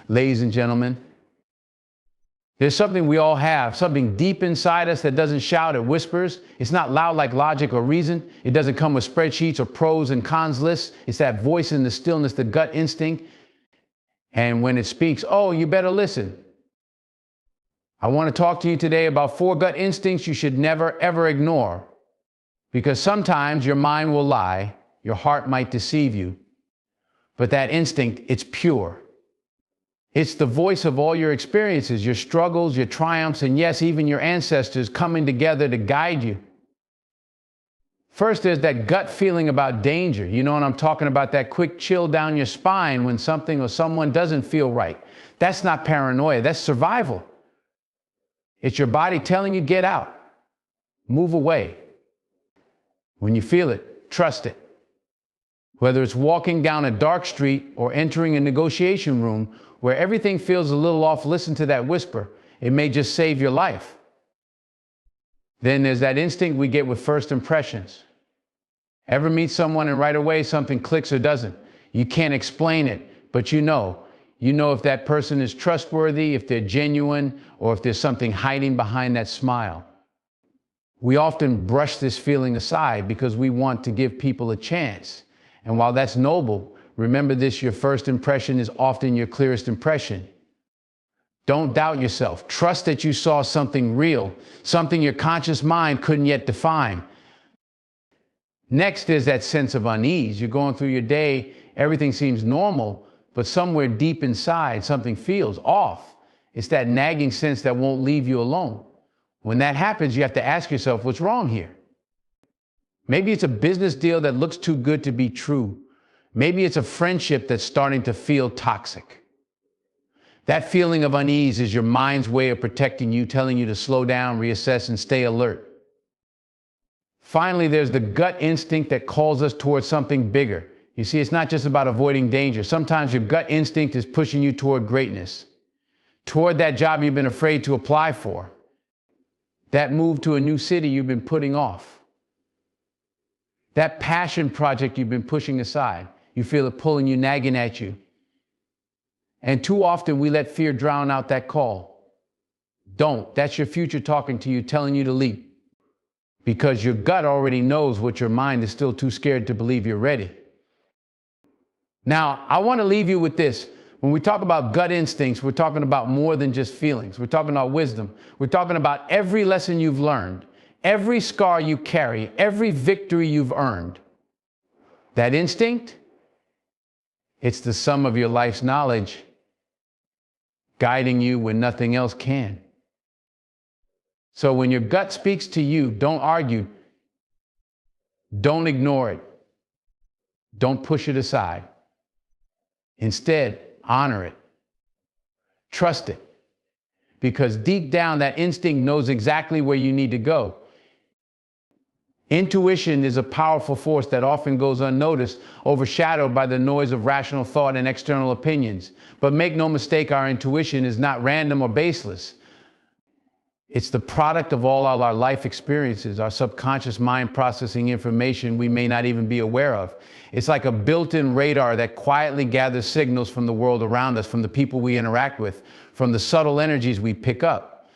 ladies and gentlemen. There's something we all have, something deep inside us that doesn't shout, it whispers. It's not loud like logic or reason. It doesn't come with spreadsheets or pros and cons lists. It's that voice in the stillness, the gut instinct. And when it speaks, oh, you better listen. I want to talk to you today about 4 gut instincts you should never, ever ignore. Because sometimes your mind will lie, your heart might deceive you, but that instinct, it's pure. It's the voice of all your experiences, your struggles, your triumphs, and yes, even your ancestors coming together to guide you. First, there's that gut feeling about danger. You know what I'm talking about, that quick chill down your spine when something or someone doesn't feel right. That's not paranoia, that's survival. It's your body telling you, get out, move away. When you feel it, trust it. Whether it's walking down a dark street or entering a negotiation room where everything feels a little off, listen to that whisper. It may just save your life. Then there's that instinct we get with first impressions. Ever meet someone and right away something clicks or doesn't? You can't explain it, but you know if that person is trustworthy, if they're genuine, or if there's something hiding behind that smile. We often brush this feeling aside because we want to give people a chance. And while that's noble, remember this, your first impression is often your clearest impression. Don't doubt yourself. Trust that you saw something real, something your conscious mind couldn't yet define. Next is that sense of unease. You're going through your day, everything seems normal, but somewhere deep inside, something feels off. It's that nagging sense that won't leave you alone. When that happens, you have to ask yourself, what's wrong here? Maybe it's a business deal that looks too good to be true. Maybe it's a friendship that's starting to feel toxic. That feeling of unease is your mind's way of protecting you, telling you to slow down, reassess, and stay alert. Finally, there's the gut instinct that calls us towards something bigger. You see, it's not just about avoiding danger. Sometimes your gut instinct is pushing you toward greatness, toward that job you've been afraid to apply for, that move to a new city you've been putting off, that passion project you've been pushing aside. You feel it pulling you, nagging at you. And too often we let fear drown out that call. Don't. That's your future talking to you, telling you to leap. Because your gut already knows what your mind is still too scared to believe you're ready. Now, I want to leave you with this. When we talk about gut instincts, we're talking about more than just feelings. We're talking about wisdom. We're talking about every lesson you've learned, every scar you carry, every victory you've earned. That instinct, it's the sum of your life's knowledge, guiding you when nothing else can. So when your gut speaks to you, don't argue. Don't ignore it. Don't push it aside. Instead, honor it. Trust it. Because deep down, that instinct knows exactly where you need to go. Intuition is a powerful force that often goes unnoticed, overshadowed by the noise of rational thought and external opinions. But make no mistake, our intuition is not random or baseless. It's the product of all our life experiences, our subconscious mind processing information we may not even be aware of. It's like a built-in radar that quietly gathers signals from the world around us, from the people we interact with, from the subtle energies we pick up.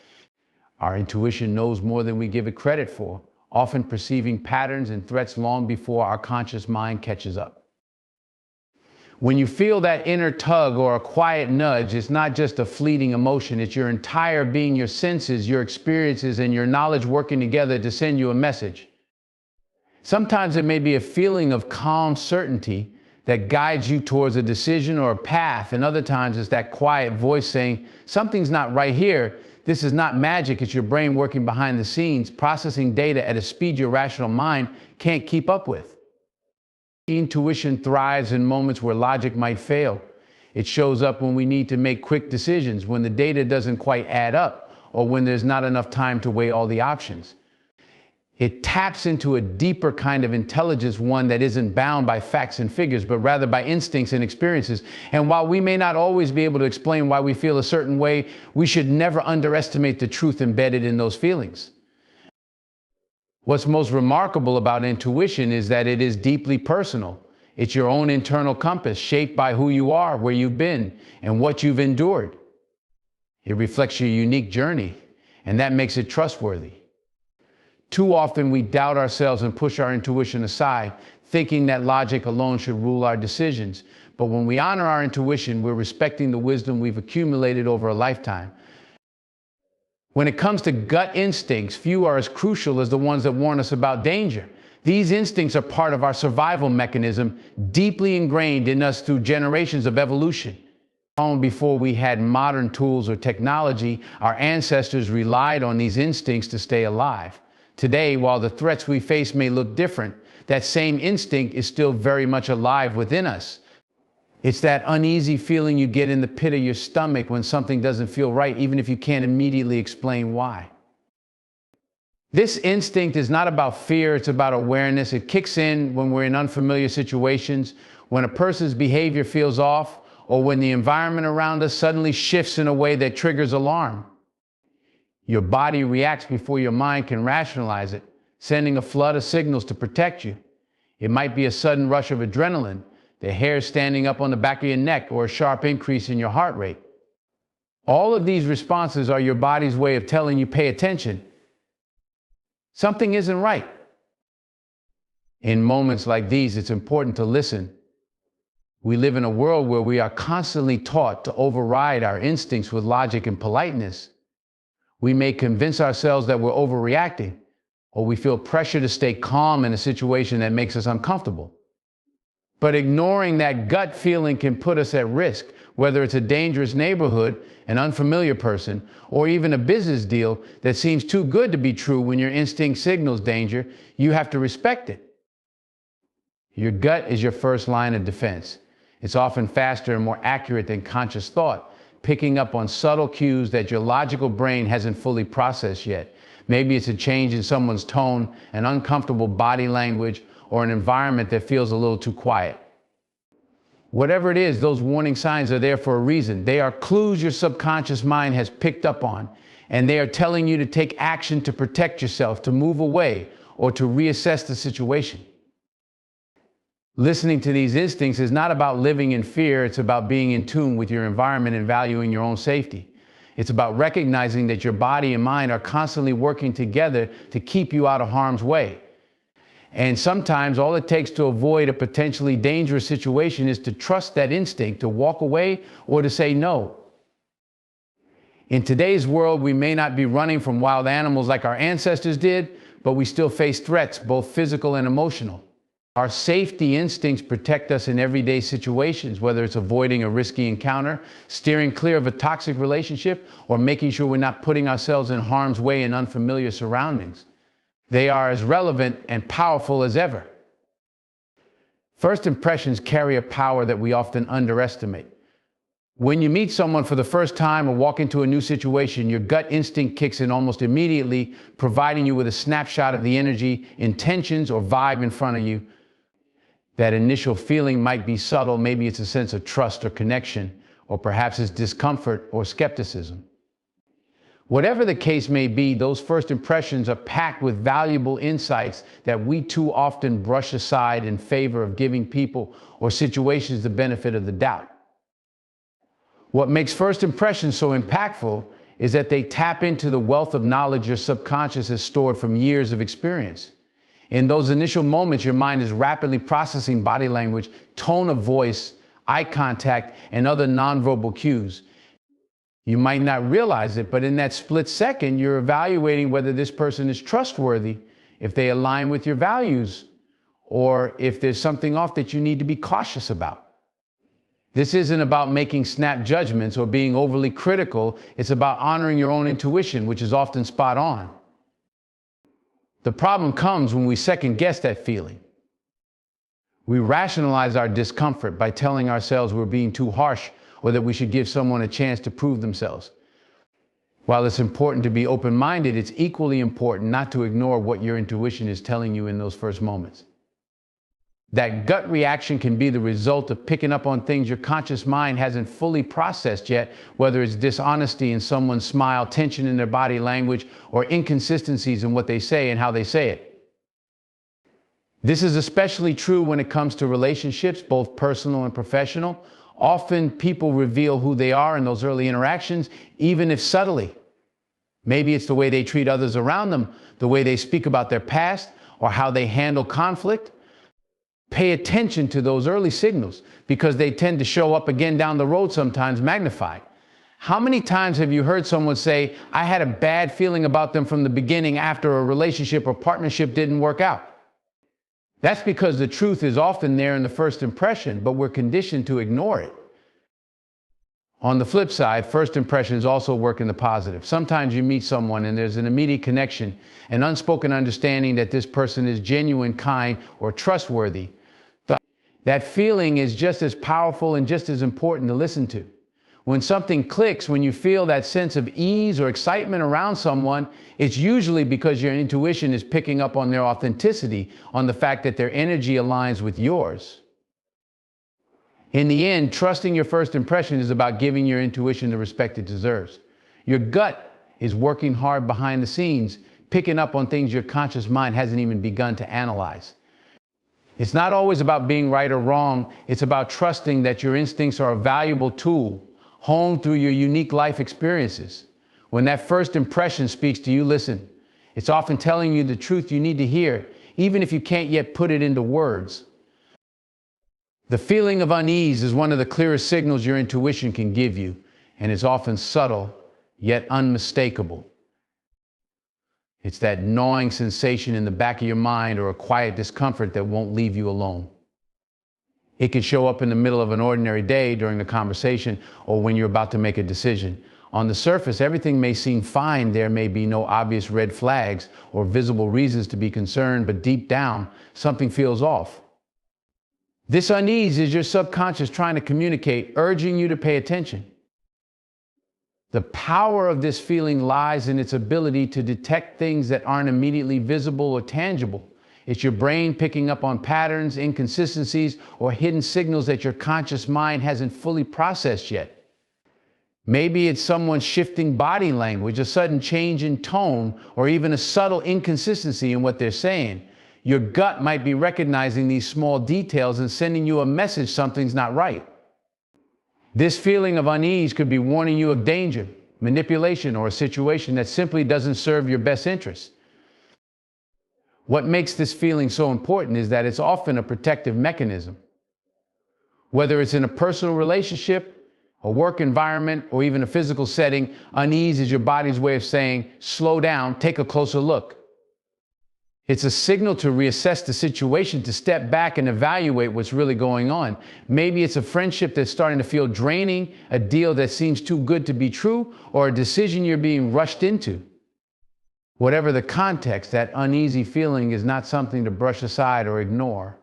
Our intuition knows more than we give it credit for, often perceiving patterns and threats long before our conscious mind catches up. When you feel that inner tug or a quiet nudge, it's not just a fleeting emotion, it's your entire being, your senses, your experiences, and your knowledge working together to send you a message. Sometimes it may be a feeling of calm certainty that guides you towards a decision or a path, and other times it's that quiet voice saying, something's not right here. This is not magic, it's your brain working behind the scenes, processing data at a speed your rational mind can't keep up with. Intuition thrives in moments where logic might fail. It shows up when we need to make quick decisions, when the data doesn't quite add up, or when there's not enough time to weigh all the options. It taps into a deeper kind of intelligence, one that isn't bound by facts and figures, but rather by instincts and experiences. And while we may not always be able to explain why we feel a certain way, we should never underestimate the truth embedded in those feelings. What's most remarkable about intuition is that it is deeply personal. It's your own internal compass shaped by who you are, where you've been, and what you've endured. It reflects your unique journey, and that makes it trustworthy. Too often we doubt ourselves and push our intuition aside, thinking that logic alone should rule our decisions. But when we honor our intuition, we're respecting the wisdom we've accumulated over a lifetime. When it comes to gut instincts, few are as crucial as the ones that warn us about danger. These instincts are part of our survival mechanism, deeply ingrained in us through generations of evolution. Long before we had modern tools or technology, our ancestors relied on these instincts to stay alive. Today, while the threats we face may look different, that same instinct is still very much alive within us. It's that uneasy feeling you get in the pit of your stomach when something doesn't feel right, even if you can't immediately explain why. This instinct is not about fear, it's about awareness. It kicks in when we're in unfamiliar situations, when a person's behavior feels off, or when the environment around us suddenly shifts in a way that triggers alarm. Your body reacts before your mind can rationalize it, sending a flood of signals to protect you. It might be a sudden rush of adrenaline, the hair standing up on the back of your neck, or a sharp increase in your heart rate. All of these responses are your body's way of telling you, pay attention. Something isn't right. In moments like these, it's important to listen. We live in a world where we are constantly taught to override our instincts with logic and politeness. We may convince ourselves that we're overreacting, or we feel pressure to stay calm in a situation that makes us uncomfortable. But ignoring that gut feeling can put us at risk, whether it's a dangerous neighborhood, an unfamiliar person, or even a business deal that seems too good to be true. When your instinct signals danger, you have to respect it. Your gut is your first line of defense. It's often faster and more accurate than conscious thought, picking up on subtle cues that your logical brain hasn't fully processed yet. Maybe it's a change in someone's tone, an uncomfortable body language, or an environment that feels a little too quiet. Whatever it is, those warning signs are there for a reason. They are clues your subconscious mind has picked up on, and they are telling you to take action to protect yourself, to move away, or to reassess the situation. Listening to these instincts is not about living in fear, it's about being in tune with your environment and valuing your own safety. It's about recognizing that your body and mind are constantly working together to keep you out of harm's way. And sometimes all it takes to avoid a potentially dangerous situation is to trust that instinct, to walk away or to say no. In today's world, we may not be running from wild animals like our ancestors did, but we still face threats, both physical and emotional. Our safety instincts protect us in everyday situations, whether it's avoiding a risky encounter, steering clear of a toxic relationship, or making sure we're not putting ourselves in harm's way in unfamiliar surroundings. They are as relevant and powerful as ever. First impressions carry a power that we often underestimate. When you meet someone for the first time or walk into a new situation, your gut instinct kicks in almost immediately, providing you with a snapshot of the energy, intentions, or vibe in front of you. That initial feeling might be subtle. Maybe it's a sense of trust or connection, or perhaps it's discomfort or skepticism. Whatever the case may be, those first impressions are packed with valuable insights that we too often brush aside in favor of giving people or situations the benefit of the doubt. What makes first impressions so impactful is that they tap into the wealth of knowledge your subconscious has stored from years of experience. In those initial moments, your mind is rapidly processing body language, tone of voice, eye contact, and other nonverbal cues. You might not realize it, but in that split second, you're evaluating whether this person is trustworthy, if they align with your values, or if there's something off that you need to be cautious about. This isn't about making snap judgments or being overly critical. It's about honoring your own intuition, which is often spot on. The problem comes when we second guess that feeling. We rationalize our discomfort by telling ourselves we're being too harsh or that we should give someone a chance to prove themselves. While it's important to be open-minded, it's equally important not to ignore what your intuition is telling you in those first moments. That gut reaction can be the result of picking up on things your conscious mind hasn't fully processed yet, whether it's dishonesty in someone's smile, tension in their body language, or inconsistencies in what they say and how they say it. This is especially true when it comes to relationships, both personal and professional. Often people reveal who they are in those early interactions, even if subtly. Maybe it's the way they treat others around them, the way they speak about their past, or how they handle conflict. Pay attention to those early signals because they tend to show up again down the road, sometimes magnified. How many times have you heard someone say, I had a bad feeling about them from the beginning after a relationship or partnership didn't work out? That's because the truth is often there in the first impression, but we're conditioned to ignore it. On the flip side, first impressions also work in the positive. Sometimes you meet someone and there's an immediate connection, an unspoken understanding that this person is genuine, kind, or trustworthy. That feeling is just as powerful and just as important to listen to. When something clicks, when you feel that sense of ease or excitement around someone, it's usually because your intuition is picking up on their authenticity, on the fact that their energy aligns with yours. In the end, trusting your first impression is about giving your intuition the respect it deserves. Your gut is working hard behind the scenes, picking up on things your conscious mind hasn't even begun to analyze. It's not always about being right or wrong. It's about trusting that your instincts are a valuable tool, honed through your unique life experiences. When that first impression speaks to you, listen. It's often telling you the truth you need to hear, even if you can't yet put it into words. The feeling of unease is one of the clearest signals your intuition can give you, and it's often subtle, yet unmistakable. It's that gnawing sensation in the back of your mind or a quiet discomfort that won't leave you alone. It can show up in the middle of an ordinary day during the conversation or when you're about to make a decision. On the surface, everything may seem fine. There may be no obvious red flags or visible reasons to be concerned, but deep down, something feels off. This unease is your subconscious trying to communicate, urging you to pay attention. The power of this feeling lies in its ability to detect things that aren't immediately visible or tangible. It's your brain picking up on patterns, inconsistencies, or hidden signals that your conscious mind hasn't fully processed yet. Maybe it's someone's shifting body language, a sudden change in tone, or even a subtle inconsistency in what they're saying. Your gut might be recognizing these small details and sending you a message something's not right. This feeling of unease could be warning you of danger, manipulation, or a situation that simply doesn't serve your best interests. What makes this feeling so important is that it's often a protective mechanism. Whether it's in a personal relationship, a work environment, or even a physical setting, unease is your body's way of saying, slow down, take a closer look. It's a signal to reassess the situation, to step back and evaluate what's really going on. Maybe it's a friendship that's starting to feel draining, a deal that seems too good to be true, or a decision you're being rushed into. Whatever the context, that uneasy feeling is not something to brush aside or ignore.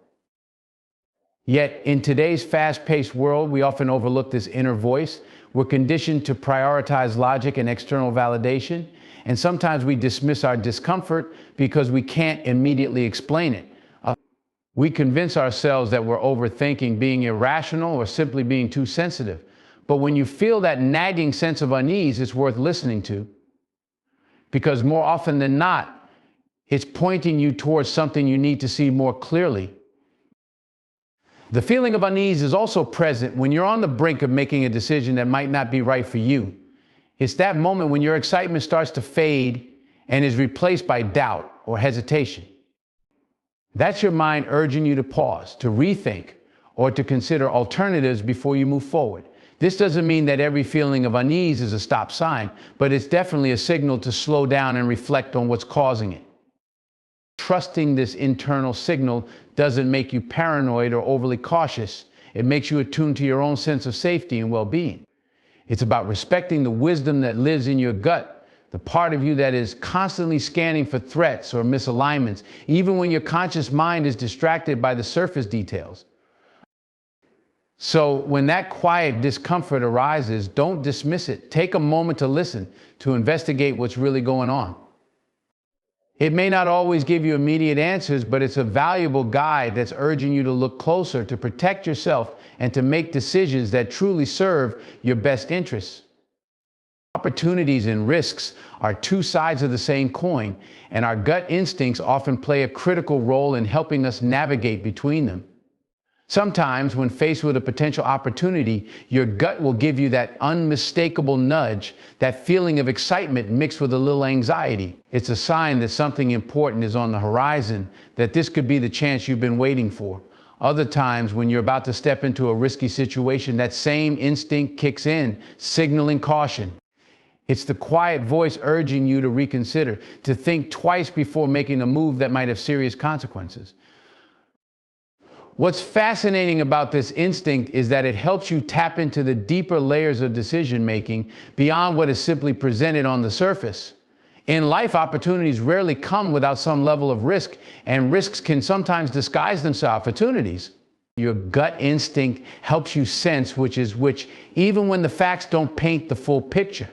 Yet, in today's fast-paced world, we often overlook this inner voice. We're conditioned to prioritize logic and external validation. And sometimes we dismiss our discomfort because we can't immediately explain it. We convince ourselves that we're overthinking, being irrational, or simply being too sensitive. But when you feel that nagging sense of unease, it's worth listening to. Because more often than not, it's pointing you towards something you need to see more clearly. The feeling of unease is also present when you're on the brink of making a decision that might not be right for you. It's that moment when your excitement starts to fade and is replaced by doubt or hesitation. That's your mind urging you to pause, to rethink, or to consider alternatives before you move forward. This doesn't mean that every feeling of unease is a stop sign, but it's definitely a signal to slow down and reflect on what's causing it. Trusting this internal signal doesn't make you paranoid or overly cautious. It makes you attuned to your own sense of safety and well-being. It's about respecting the wisdom that lives in your gut, the part of you that is constantly scanning for threats or misalignments, even when your conscious mind is distracted by the surface details. So when that quiet discomfort arises, don't dismiss it. Take a moment to listen, to investigate what's really going on. It may not always give you immediate answers, but it's a valuable guide that's urging you to look closer, to protect yourself, and to make decisions that truly serve your best interests. Opportunities and risks are two sides of the same coin, and our gut instincts often play a critical role in helping us navigate between them. Sometimes, when faced with a potential opportunity, your gut will give you that unmistakable nudge, that feeling of excitement mixed with a little anxiety. It's a sign that something important is on the horizon, that this could be the chance you've been waiting for. Other times, when you're about to step into a risky situation, that same instinct kicks in, signaling caution. It's the quiet voice urging you to reconsider, to think twice before making a move that might have serious consequences. What's fascinating about this instinct is that it helps you tap into the deeper layers of decision making beyond what is simply presented on the surface. In life, opportunities rarely come without some level of risk, and risks can sometimes disguise themselves as opportunities. Your gut instinct helps you sense which is which, even when the facts don't paint the full picture.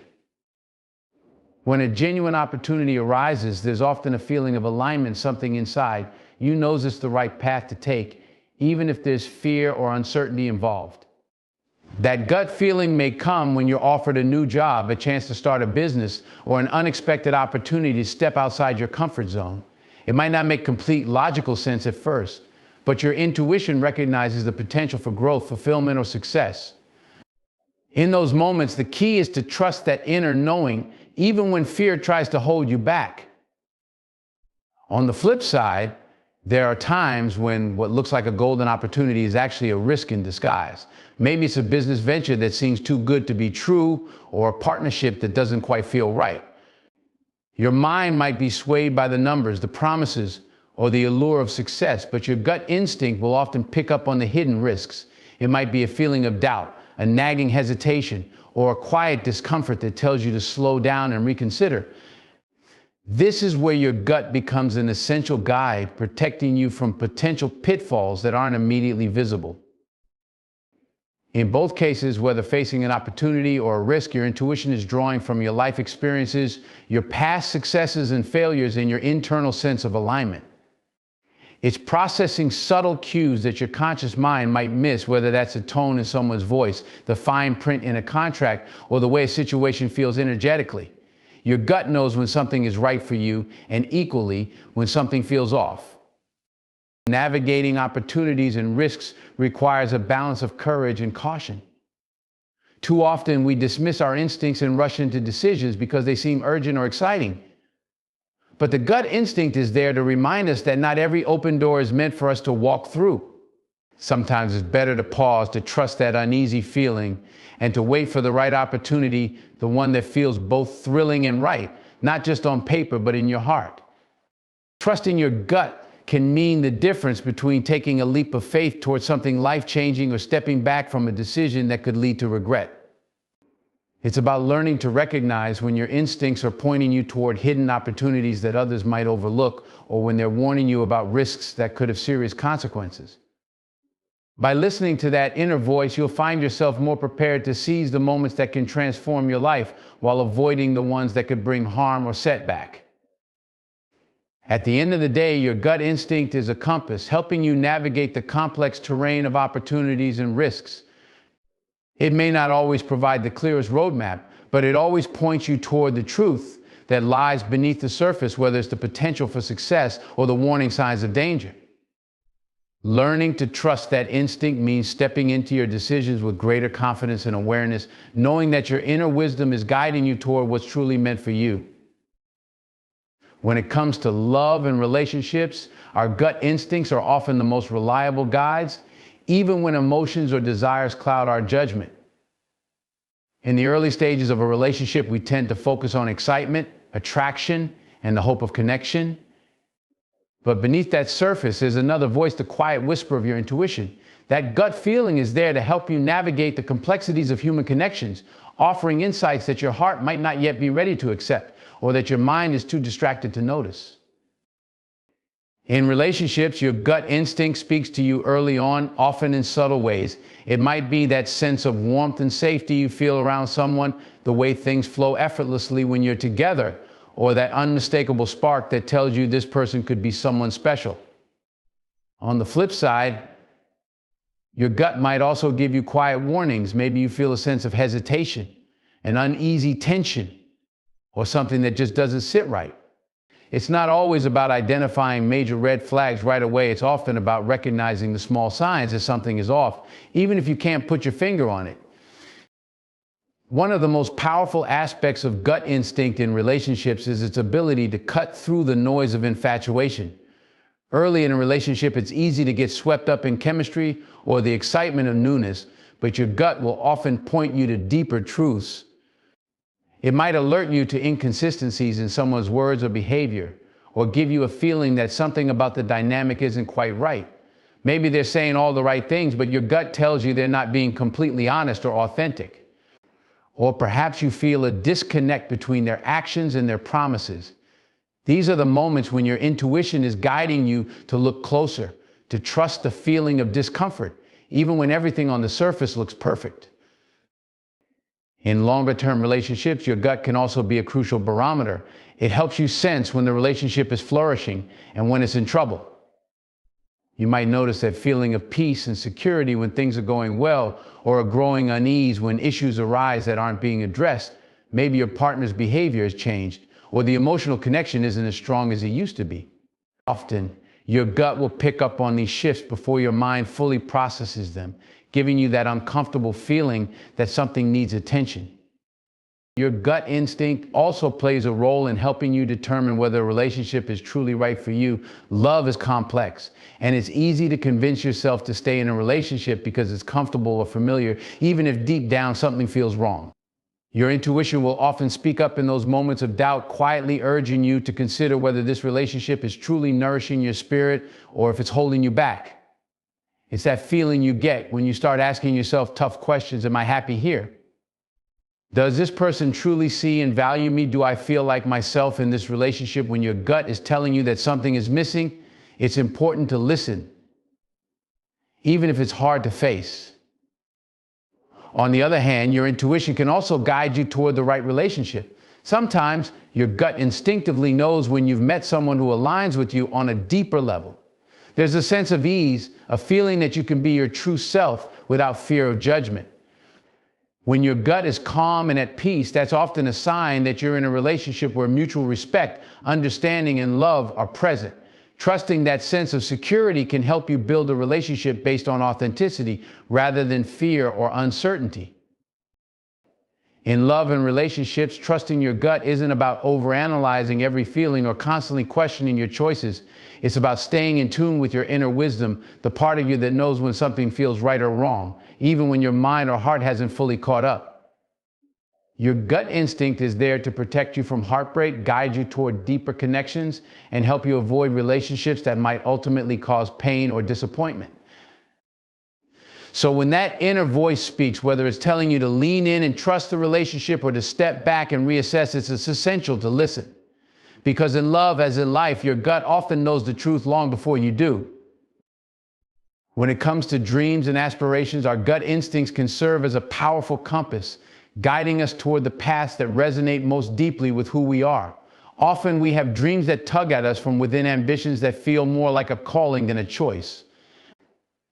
When a genuine opportunity arises, there's often a feeling of alignment, something inside you knows it's the right path to take, even if there's fear or uncertainty involved. That gut feeling may come when you're offered a new job, a chance to start a business, or an unexpected opportunity to step outside your comfort zone. It might not make complete logical sense at first, but your intuition recognizes the potential for growth, fulfillment, or success. In those moments, the key is to trust that inner knowing, even when fear tries to hold you back. On the flip side, there are times when what looks like a golden opportunity is actually a risk in disguise. Maybe it's a business venture that seems too good to be true, or a partnership that doesn't quite feel right. Your mind might be swayed by the numbers, the promises, or the allure of success, but your gut instinct will often pick up on the hidden risks. It might be a feeling of doubt, a nagging hesitation, or a quiet discomfort that tells you to slow down and reconsider. This is where your gut becomes an essential guide, protecting you from potential pitfalls that aren't immediately visible. In both cases, whether facing an opportunity or a risk, your intuition is drawing from your life experiences, your past successes and failures, and your internal sense of alignment. It's processing subtle cues that your conscious mind might miss, whether that's a tone in someone's voice, the fine print in a contract, or the way a situation feels energetically. Your gut knows when something is right for you, and equally when something feels off. Navigating opportunities and risks requires a balance of courage and caution. Too often we dismiss our instincts and rush into decisions because they seem urgent or exciting. But the gut instinct is there to remind us that not every open door is meant for us to walk through. Sometimes it's better to pause, to trust that uneasy feeling, and to wait for the right opportunity, the one that feels both thrilling and right, not just on paper, but in your heart. Trusting your gut can mean the difference between taking a leap of faith towards something life-changing or stepping back from a decision that could lead to regret. It's about learning to recognize when your instincts are pointing you toward hidden opportunities that others might overlook, or when they're warning you about risks that could have serious consequences. By listening to that inner voice, you'll find yourself more prepared to seize the moments that can transform your life while avoiding the ones that could bring harm or setback. At the end of the day, your gut instinct is a compass, helping you navigate the complex terrain of opportunities and risks. It may not always provide the clearest roadmap, but it always points you toward the truth that lies beneath the surface, whether it's the potential for success or the warning signs of danger. Learning to trust that instinct means stepping into your decisions with greater confidence and awareness, knowing that your inner wisdom is guiding you toward what's truly meant for you. When it comes to love and relationships, our gut instincts are often the most reliable guides, even when emotions or desires cloud our judgment. In the early stages of a relationship, we tend to focus on excitement, attraction, and the hope of connection. But beneath that surface is another voice, the quiet whisper of your intuition. That gut feeling is there to help you navigate the complexities of human connections, offering insights that your heart might not yet be ready to accept, or that your mind is too distracted to notice. In relationships, your gut instinct speaks to you early on, often in subtle ways. It might be that sense of warmth and safety you feel around someone, the way things flow effortlessly when you're together, or that unmistakable spark that tells you this person could be someone special. On the flip side, your gut might also give you quiet warnings. Maybe you feel a sense of hesitation, an uneasy tension, or something that just doesn't sit right. It's not always about identifying major red flags right away. It's often about recognizing the small signs that something is off, even if you can't put your finger on it. One of the most powerful aspects of gut instinct in relationships is its ability to cut through the noise of infatuation. Early in a relationship, it's easy to get swept up in chemistry or the excitement of newness, but your gut will often point you to deeper truths. It might alert you to inconsistencies in someone's words or behavior, or give you a feeling that something about the dynamic isn't quite right. Maybe they're saying all the right things, but your gut tells you they're not being completely honest or authentic. Or perhaps you feel a disconnect between their actions and their promises. These are the moments when your intuition is guiding you to look closer, to trust the feeling of discomfort, even when everything on the surface looks perfect. In longer-term relationships, your gut can also be a crucial barometer. It helps you sense when the relationship is flourishing and when it's in trouble. You might notice that feeling of peace and security when things are going well, or a growing unease when issues arise that aren't being addressed. Maybe your partner's behavior has changed, or the emotional connection isn't as strong as it used to be. Often, your gut will pick up on these shifts before your mind fully processes them, giving you that uncomfortable feeling that something needs attention. Your gut instinct also plays a role in helping you determine whether a relationship is truly right for you. Love is complex, and it's easy to convince yourself to stay in a relationship because it's comfortable or familiar, even if deep down something feels wrong. Your intuition will often speak up in those moments of doubt, quietly urging you to consider whether this relationship is truly nourishing your spirit or if it's holding you back. It's that feeling you get when you start asking yourself tough questions. Am I happy here? Does this person truly see and value me? Do I feel like myself in this relationship? When your gut is telling you that something is missing, it's important to listen, even if it's hard to face. On the other hand, your intuition can also guide you toward the right relationship. Sometimes your gut instinctively knows when you've met someone who aligns with you on a deeper level. There's a sense of ease, a feeling that you can be your true self without fear of judgment. When your gut is calm and at peace, that's often a sign that you're in a relationship where mutual respect, understanding, and love are present. Trusting that sense of security can help you build a relationship based on authenticity rather than fear or uncertainty. In love and relationships, trusting your gut isn't about overanalyzing every feeling or constantly questioning your choices. It's about staying in tune with your inner wisdom, the part of you that knows when something feels right or wrong, even when your mind or heart hasn't fully caught up. Your gut instinct is there to protect you from heartbreak, guide you toward deeper connections, and help you avoid relationships that might ultimately cause pain or disappointment. So when that inner voice speaks, whether it's telling you to lean in and trust the relationship or to step back and reassess, it's essential to listen. Because in love, as in life, your gut often knows the truth long before you do. When it comes to dreams and aspirations, our gut instincts can serve as a powerful compass, guiding us toward the paths that resonate most deeply with who we are. Often we have dreams that tug at us from within, ambitions that feel more like a calling than a choice.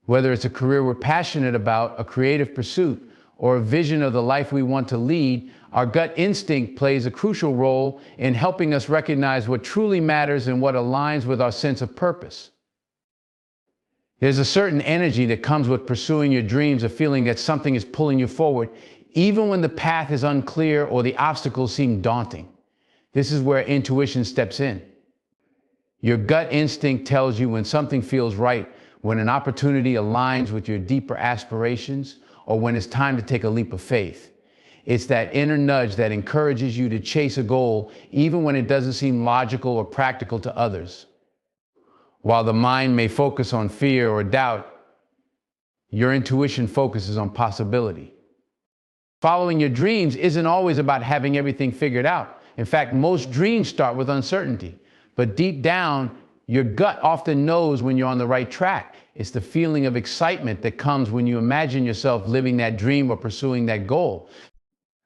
Whether it's a career we're passionate about, a creative pursuit, or a vision of the life we want to lead, our gut instinct plays a crucial role in helping us recognize what truly matters and what aligns with our sense of purpose. There's a certain energy that comes with pursuing your dreams, a feeling that something is pulling you forward, even when the path is unclear or the obstacles seem daunting. This is where intuition steps in. Your gut instinct tells you when something feels right, when an opportunity aligns with your deeper aspirations, or when it's time to take a leap of faith. It's that inner nudge that encourages you to chase a goal, even when it doesn't seem logical or practical to others. While the mind may focus on fear or doubt, your intuition focuses on possibility. Following your dreams isn't always about having everything figured out. In fact, most dreams start with uncertainty. But deep down, your gut often knows when you're on the right track. It's the feeling of excitement that comes when you imagine yourself living that dream or pursuing that goal.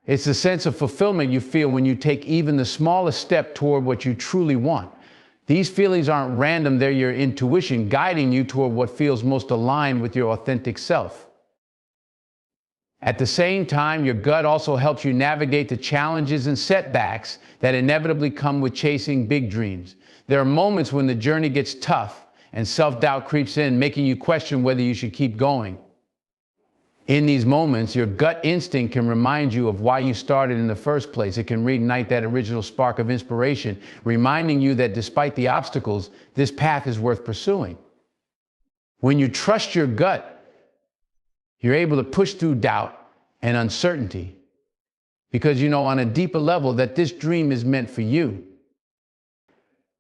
It's the sense of fulfillment you feel when you take even the smallest step toward what you truly want. These feelings aren't random, they're your intuition guiding you toward what feels most aligned with your authentic self. At the same time, your gut also helps you navigate the challenges and setbacks that inevitably come with chasing big dreams. There are moments when the journey gets tough and self-doubt creeps in, making you question whether you should keep going. In these moments, your gut instinct can remind you of why you started in the first place. It can reignite that original spark of inspiration, reminding you that despite the obstacles, this path is worth pursuing. When you trust your gut, you're able to push through doubt and uncertainty because you know on a deeper level that this dream is meant for you.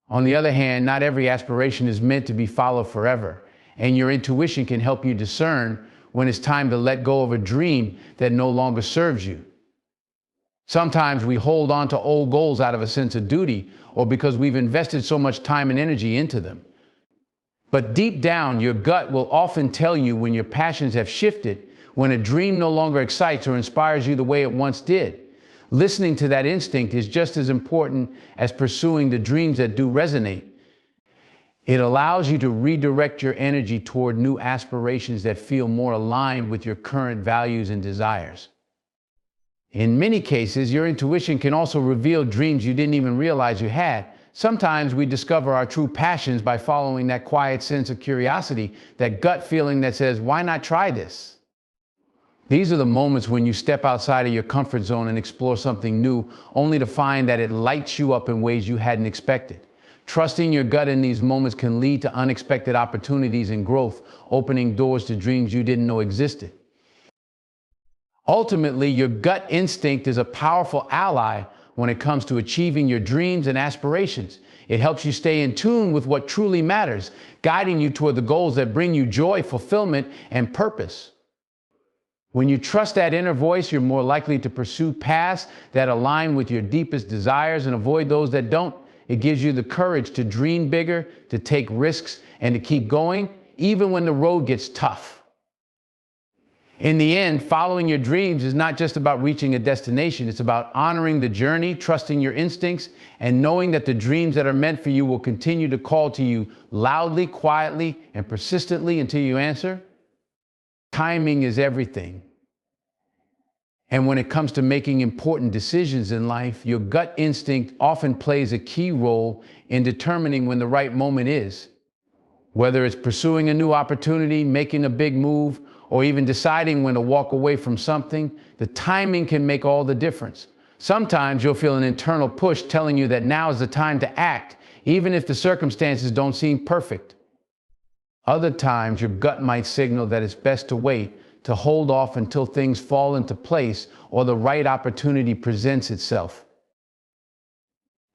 On the other hand, not every aspiration is meant to be followed forever, and your intuition can help you discern when it's time to let go of a dream that no longer serves you. Sometimes we hold on to old goals out of a sense of duty or because we've invested so much time and energy into them. But deep down, your gut will often tell you when your passions have shifted, when a dream no longer excites or inspires you the way it once did. Listening to that instinct is just as important as pursuing the dreams that do resonate. It allows you to redirect your energy toward new aspirations that feel more aligned with your current values and desires. In many cases, your intuition can also reveal dreams you didn't even realize you had. Sometimes we discover our true passions by following that quiet sense of curiosity, that gut feeling that says, why not try this? These are the moments when you step outside of your comfort zone and explore something new, only to find that it lights you up in ways you hadn't expected. Trusting your gut in these moments can lead to unexpected opportunities and growth, opening doors to dreams you didn't know existed. Ultimately, your gut instinct is a powerful ally when it comes to achieving your dreams and aspirations. It helps you stay in tune with what truly matters, guiding you toward the goals that bring you joy, fulfillment, and purpose. When you trust that inner voice, you're more likely to pursue paths that align with your deepest desires and avoid those that don't. It gives you the courage to dream bigger, to take risks, and to keep going, even when the road gets tough. In the end, following your dreams is not just about reaching a destination. It's about honoring the journey, trusting your instincts, and knowing that the dreams that are meant for you will continue to call to you loudly, quietly, and persistently until you answer. Timing is everything. And when it comes to making important decisions in life, your gut instinct often plays a key role in determining when the right moment is. Whether it's pursuing a new opportunity, making a big move, or even deciding when to walk away from something, the timing can make all the difference. Sometimes you'll feel an internal push telling you that now is the time to act, even if the circumstances don't seem perfect. Other times, your gut might signal that it's best to wait, to hold off until things fall into place or the right opportunity presents itself.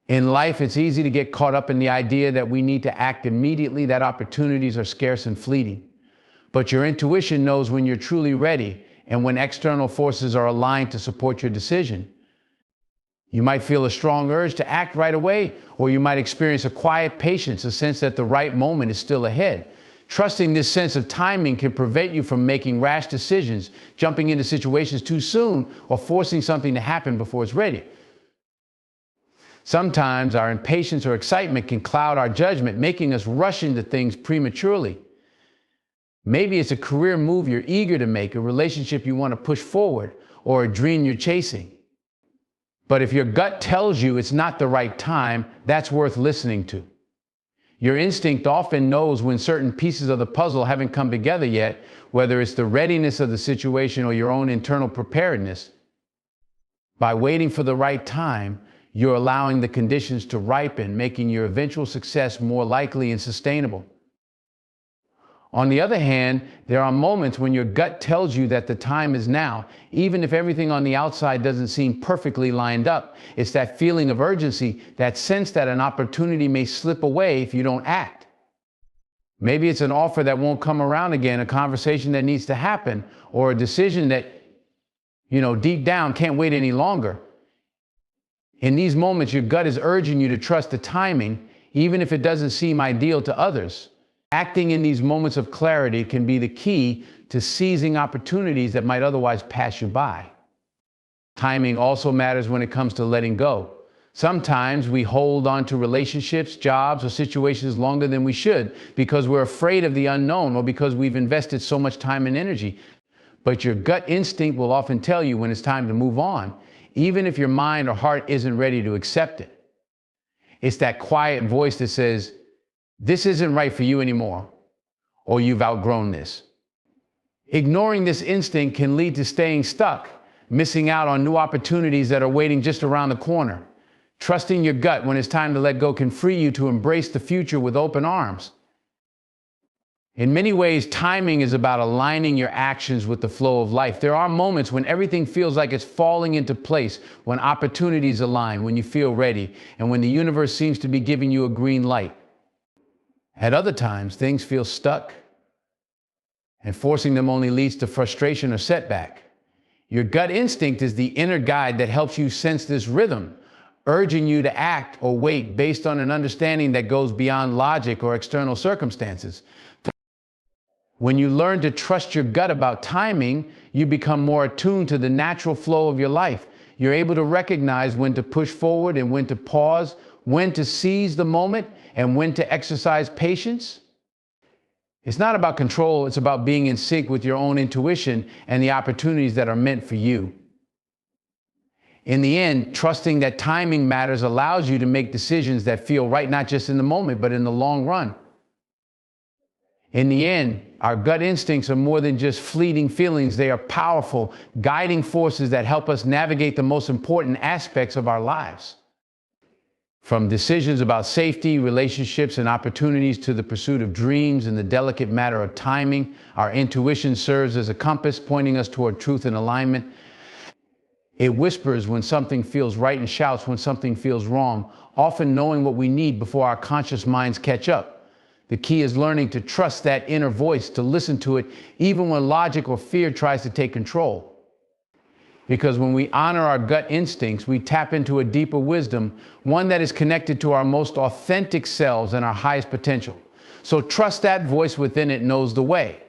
In life, it's easy to get caught up in the idea that we need to act immediately, that opportunities are scarce and fleeting. But your intuition knows when you're truly ready and when external forces are aligned to support your decision. You might feel a strong urge to act right away, or you might experience a quiet patience, a sense that the right moment is still ahead. Trusting this sense of timing can prevent you from making rash decisions, jumping into situations too soon, or forcing something to happen before it's ready. Sometimes our impatience or excitement can cloud our judgment, making us rush into things prematurely. Maybe it's a career move you're eager to make, a relationship you want to push forward, or a dream you're chasing. But if your gut tells you it's not the right time, that's worth listening to. Your instinct often knows when certain pieces of the puzzle haven't come together yet, whether it's the readiness of the situation or your own internal preparedness. By waiting for the right time, you're allowing the conditions to ripen, making your eventual success more likely and sustainable. On the other hand, there are moments when your gut tells you that the time is now, even if everything on the outside doesn't seem perfectly lined up. It's that feeling of urgency, that sense that an opportunity may slip away if you don't act. Maybe it's an offer that won't come around again, a conversation that needs to happen, or a decision that, deep down can't wait any longer. In these moments, your gut is urging you to trust the timing, even if it doesn't seem ideal to others. Acting in these moments of clarity can be the key to seizing opportunities that might otherwise pass you by. Timing also matters when it comes to letting go. Sometimes we hold on to relationships, jobs, or situations longer than we should because we're afraid of the unknown or because we've invested so much time and energy. But your gut instinct will often tell you when it's time to move on, even if your mind or heart isn't ready to accept it. It's that quiet voice that says, this isn't right for you anymore, or you've outgrown this. Ignoring this instinct can lead to staying stuck, missing out on new opportunities that are waiting just around the corner. Trusting your gut when it's time to let go can free you to embrace the future with open arms. In many ways, timing is about aligning your actions with the flow of life. There are moments when everything feels like it's falling into place, when opportunities align, when you feel ready, and when the universe seems to be giving you a green light. At other times, things feel stuck, and forcing them only leads to frustration or setback. Your gut instinct is the inner guide that helps you sense this rhythm, urging you to act or wait based on an understanding that goes beyond logic or external circumstances. When you learn to trust your gut about timing, you become more attuned to the natural flow of your life. You're able to recognize when to push forward and when to pause, when to seize the moment, and when to exercise patience. It's not about control, it's about being in sync with your own intuition and the opportunities that are meant for you. In the end, trusting that timing matters allows you to make decisions that feel right, not just in the moment, but in the long run. In the end, our gut instincts are more than just fleeting feelings. They are powerful, guiding forces that help us navigate the most important aspects of our lives. From decisions about safety, relationships, and opportunities to the pursuit of dreams and the delicate matter of timing, our intuition serves as a compass pointing us toward truth and alignment. It whispers when something feels right and shouts when something feels wrong, often knowing what we need before our conscious minds catch up. The key is learning to trust that inner voice, to listen to it, even when logic or fear tries to take control. Because when we honor our gut instincts, we tap into a deeper wisdom, one that is connected to our most authentic selves and our highest potential. So trust that voice within it knows the way.